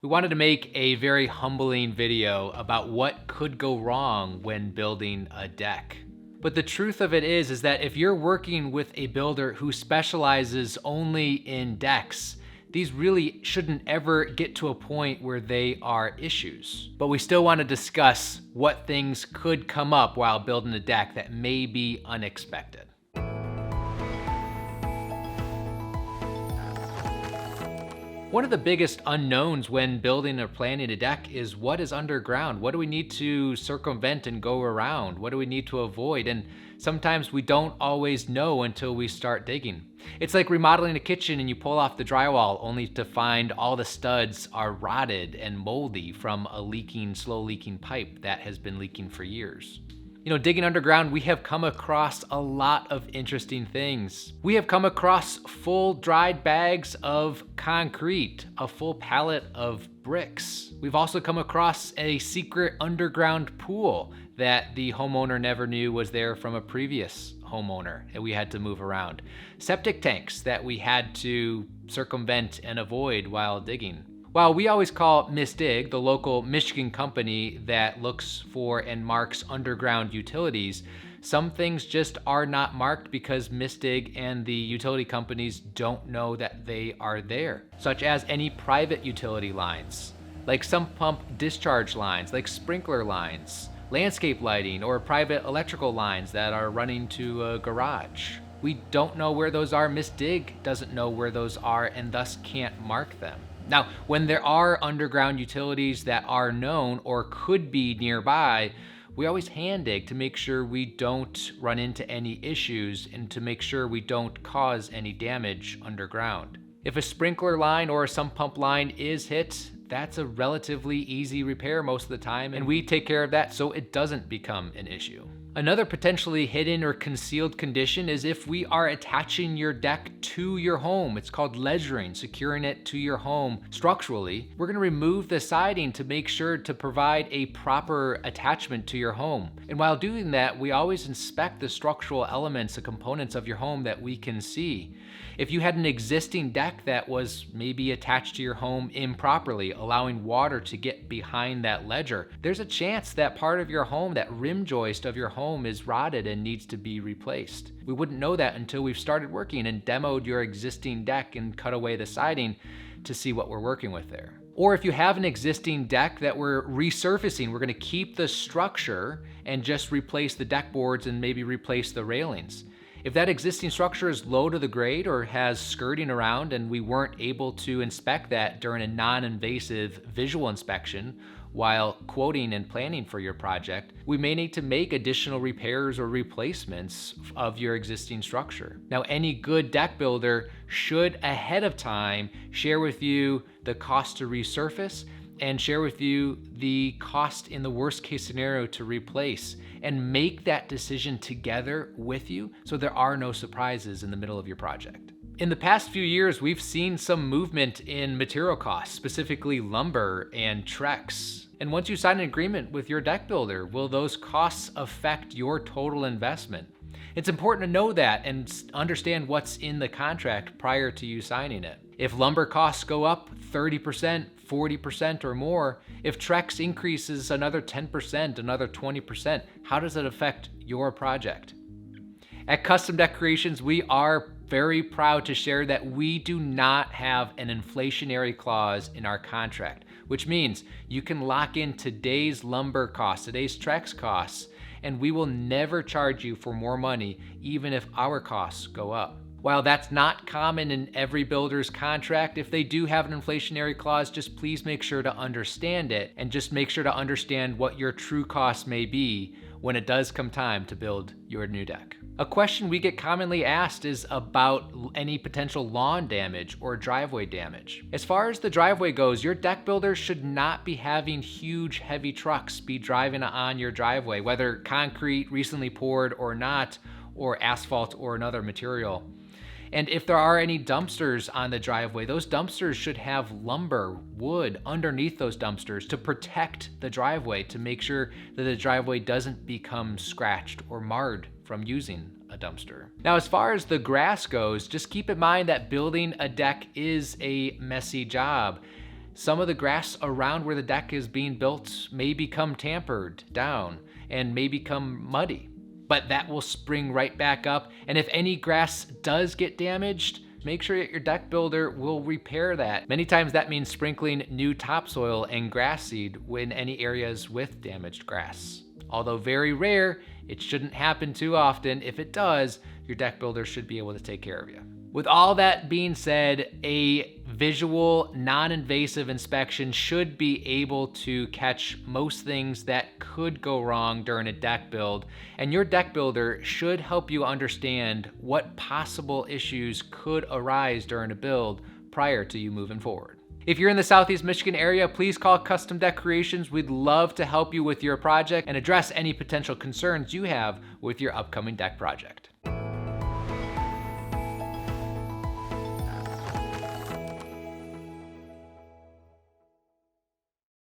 We wanted to make a very humbling video about what could go wrong when building a deck. But the truth of it is that if you're working with a builder who specializes only in decks, these really shouldn't ever get to a point where they are issues. But we still want to discuss what things could come up while building a deck that may be unexpected. One of the biggest unknowns when building or planning a deck is what is underground. What do we need to circumvent and go around? What do we need to avoid? And sometimes we don't always know until we start digging. It's like remodeling a kitchen and you pull off the drywall only to find all the studs are rotted and moldy from a slow leaking pipe that has been leaking for years. Digging underground, we have come across a lot of interesting things. We have come across full dried bags of concrete, a full pallet of bricks. We've also come across a secret underground pool that the homeowner never knew was there from a previous homeowner and we had to move around. Septic tanks that we had to circumvent and avoid while digging. While we always call Dig, the local Michigan company that looks for and marks underground utilities, some things just are not marked because Dig and the utility companies don't know that they are there, such as any private utility lines, like sump pump discharge lines, like sprinkler lines, landscape lighting, or private electrical lines that are running to a garage. We don't know where those are. Dig doesn't know where those are and thus can't mark them. Now, when there are underground utilities that are known or could be nearby, we always hand dig to make sure we don't run into any issues and to make sure we don't cause any damage underground. If a sprinkler line or a sump pump line is hit, that's a relatively easy repair most of the time, and we take care of that so it doesn't become an issue. Another potentially hidden or concealed condition is if we are attaching your deck to your home. It's called ledgering, securing it to your home structurally. We're gonna remove the siding to make sure to provide a proper attachment to your home. And while doing that, we always inspect the structural elements, the components of your home that we can see. If you had an existing deck that was maybe attached to your home improperly, allowing water to get behind that ledger, there's a chance that part of your home, that rim joist of your home, is rotted and needs to be replaced. We wouldn't know that until we've started working and demoed your existing deck and cut away the siding to see what we're working with there. Or if you have an existing deck that we're resurfacing, we're gonna keep the structure and just replace the deck boards and maybe replace the railings. If that existing structure is low to the grade or has skirting around and we weren't able to inspect that during a non-invasive visual inspection while quoting and planning for your project, we may need to make additional repairs or replacements of your existing structure. Now, any good deck builder should ahead of time share with you the cost to resurface and share with you the cost in the worst case scenario to replace, and make that decision together with you so there are no surprises in the middle of your project. In the past few years, we've seen some movement in material costs, specifically lumber and Trex. And once you sign an agreement with your deck builder, will those costs affect your total investment? It's important to know that and understand what's in the contract prior to you signing it. If lumber costs go up 30%, 40% or more, if Trex increases another 10%, another 20%, how does it affect your project? At Custom Deck Creations, we are very proud to share that we do not have an inflationary clause in our contract, which means you can lock in today's lumber costs, today's Trex costs, and we will never charge you for more money, even if our costs go up. While that's not common in every builder's contract, if they do have an inflationary clause, just please make sure to understand it and just make sure to understand what your true costs may be when it does come time to build your new deck. A question we get commonly asked is about any potential lawn damage or driveway damage. As far as the driveway goes, your deck builder should not be having huge, heavy trucks be driving on your driveway, whether concrete, recently poured or not, or asphalt or another material. And if there are any dumpsters on the driveway, those dumpsters should have lumber, wood underneath those dumpsters to protect the driveway, to make sure that the driveway doesn't become scratched or marred from using a dumpster. Now, as far as the grass goes, just keep in mind that building a deck is a messy job. Some of the grass around where the deck is being built may become tampered down and may become muddy, but that will spring right back up. And if any grass does get damaged, make sure that your deck builder will repair that. Many times that means sprinkling new topsoil and grass seed in any areas with damaged grass. Although very rare, it shouldn't happen too often. If it does, your deck builder should be able to take care of you. With all that being said, a visual, non-invasive inspection should be able to catch most things that could go wrong during a deck build, and your deck builder should help you understand what possible issues could arise during a build prior to you moving forward. If you're in the Southeast Michigan area, please call Custom Deck Creations. We'd love to help you with your project and address any potential concerns you have with your upcoming deck project.